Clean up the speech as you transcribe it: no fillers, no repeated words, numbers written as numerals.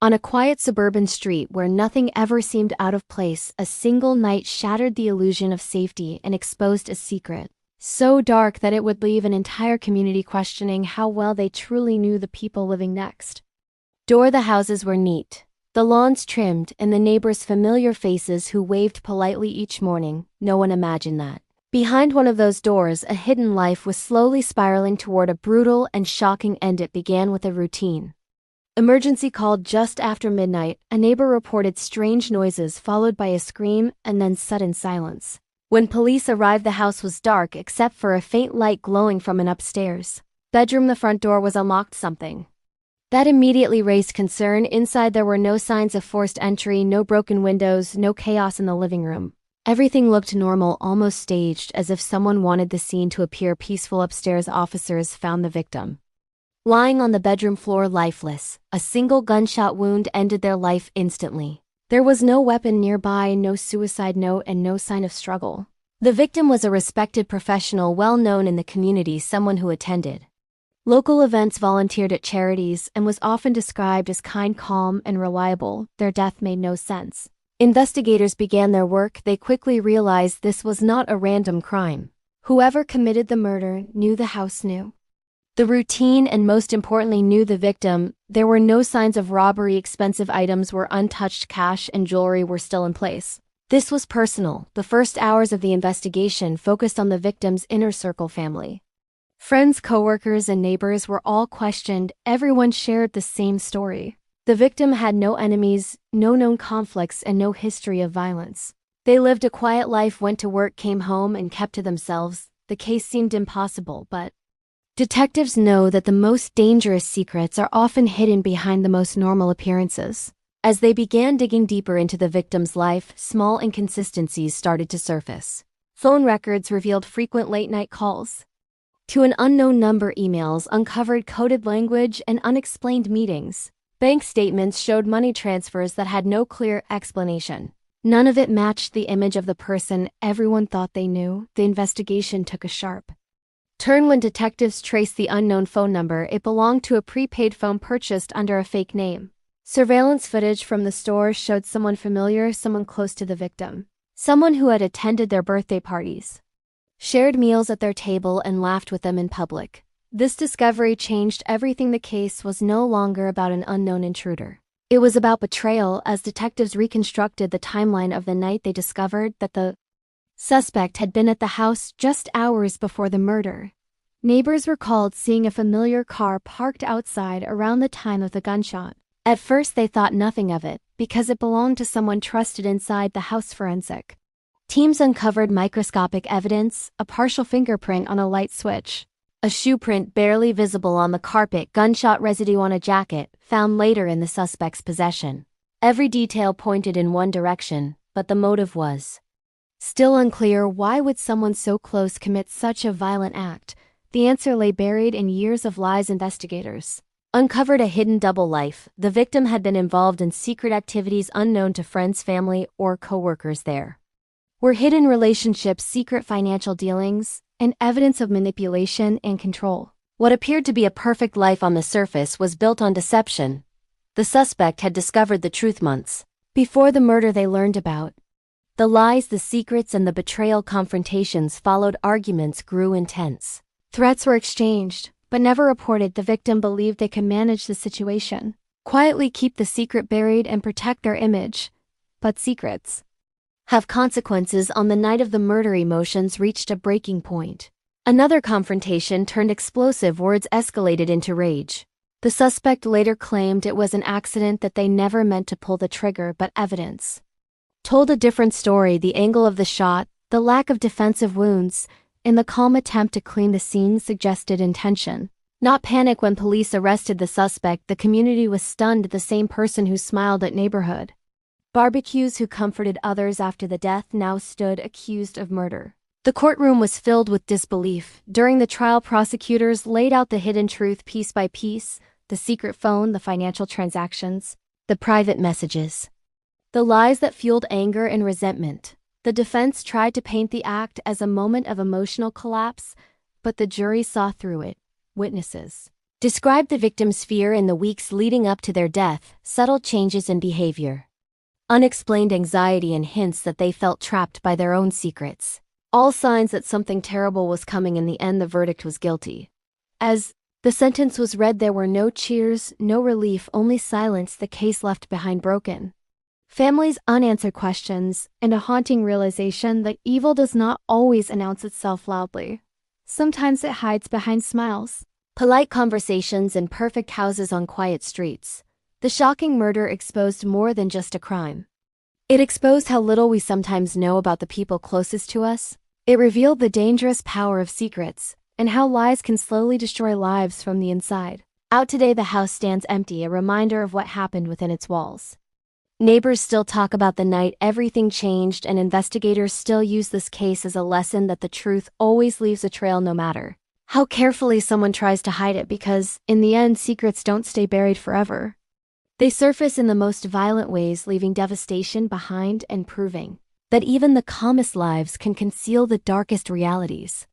On a quiet suburban street where nothing ever seemed out of place, a single night shattered the illusion of safety and exposed a secret so dark that it would leave an entire community questioning how well they truly knew the people living next. The houses were neat, the lawns trimmed, and the neighbors' familiar faces who waved politely each morning. No one imagined that behind one of those doors, a hidden life was slowly spiraling toward a brutal and shocking end. It began with a routine emergency call just after midnight. A neighbor reported strange noises followed by a scream and then sudden silence. When police arrived, the house was dark except for a faint light glowing from an upstairs bedroom. The front door was unlocked, something that immediately raised concern. Inside there were no signs of forced entry, no broken windows, no chaos in the living room. Everything looked normal, almost staged, as if someone wanted the scene to appear peaceful. Upstairs, officers found the victim lying on the bedroom floor, lifeless. A single gunshot wound ended their life instantly. There was no weapon nearby, no suicide note, and no sign of struggle. The victim was a respected professional, well known in the community, someone who attended local events, volunteered at charities, and was often described as kind, calm, and reliable. Their death made no sense. Investigators began their work. They quickly realized this was not a random crime. Whoever committed the murder knew the house, knew the routine, and most importantly, knew the victim. There were no signs of robbery. Expensive items were untouched, cash and jewelry were still in place. This was personal. The first hours of the investigation focused on the victim's inner circle: family, friends, coworkers, and neighbors were all questioned. Everyone shared the same story. The victim had no enemies, no known conflicts, and no history of violence. They lived a quiet life, went to work, came home, and kept to themselves. The case seemed impossible, but detectives know that the most dangerous secrets are often hidden behind the most normal appearances. As they began digging deeper into the victim's life, small inconsistencies started to surface. Phone records revealed frequent late-night calls to an unknown number, emails uncovered coded language, and unexplained meetings. Bank statements showed money transfers that had no clear explanation. None of it matched the image of the person everyone thought they knew. The investigation took a sharp turn when detectives traced the unknown phone number. It belonged to a prepaid phone purchased under a fake name. Surveillance footage from the store showed someone familiar, someone close to the victim, someone who had attended their birthday parties, shared meals at their table, and laughed with them in public. This discovery changed everything. The case was no longer about an unknown intruder. It was about betrayal. As detectives reconstructed the timeline of the night, they discovered that the suspect had been at the house just hours before the murder. Neighbors recalled seeing a familiar car parked outside around the time of the gunshot. At first they thought nothing of it, because it belonged to someone trusted. Inside the house, forensic teams uncovered microscopic evidence: a partial fingerprint on a light switch, a shoe print barely visible on the carpet, gunshot residue on a jacket found later in the suspect's possession. Every detail pointed in one direction, but the motive was still unclear. Why would someone so close commit such a violent act? The answer lay buried in years of lies. Investigators uncovered a hidden double life. The victim had been involved in secret activities unknown to friends, family, or coworkers. There were hidden relationships, secret financial dealings, and evidence of manipulation and control. What appeared to be a perfect life on the surface was built on deception. The suspect had discovered the truth months before the murder. They learned about the lies, the secrets, and the betrayal. Confrontations followed. Arguments grew intense. Threats were exchanged, but never reported. The victim believed they could manage the situation, quietly keep the secret buried, and protect their image. But secrets have consequences. On the night of the murder, emotions reached a breaking point. Another confrontation turned explosive. Words escalated into rage. The suspect later claimed it was an accident, that they never meant to pull the trigger, but evidence told a different story: the angle of the shot, the lack of defensive wounds, and the calm attempt to clean the scene suggested intention, not panic. When police arrested the suspect, the community was stunned. The same person who smiled at neighborhood barbecues, who comforted others after the death, now stood accused of murder. The courtroom was filled with disbelief. During the trial, prosecutors laid out the hidden truth piece by piece: the secret phone, the financial transactions, the private messages, the lies that fueled anger and resentment. The defense tried to paint the act as a moment of emotional collapse, but the jury saw through it. Witnesses Described the victim's fear in the weeks leading up to their death, subtle changes in behavior, unexplained anxiety, and hints that they felt trapped by their own secrets. All signs that something terrible was coming. In the end, the verdict was guilty. As the sentence was read, there were no cheers, no relief, only silence, the case left behind broken families, unanswered questions, and a haunting realization that evil does not always announce itself loudly. Sometimes it hides behind smiles, polite conversations, and perfect houses on quiet streets. The shocking murder exposed more than just a crime. It exposed how little we sometimes know about the people closest to us. It revealed the dangerous power of secrets, and how lies can slowly destroy lives from the inside. Out today, the house stands empty, a reminder of what happened within its walls. Neighbors still talk about the night everything changed, and investigators still use this case as a lesson that the truth always leaves a trail, no matter how carefully someone tries to hide it, because, in the end, secrets don't stay buried forever. They surface in the most violent ways, leaving devastation behind and proving that even the calmest lives can conceal the darkest realities.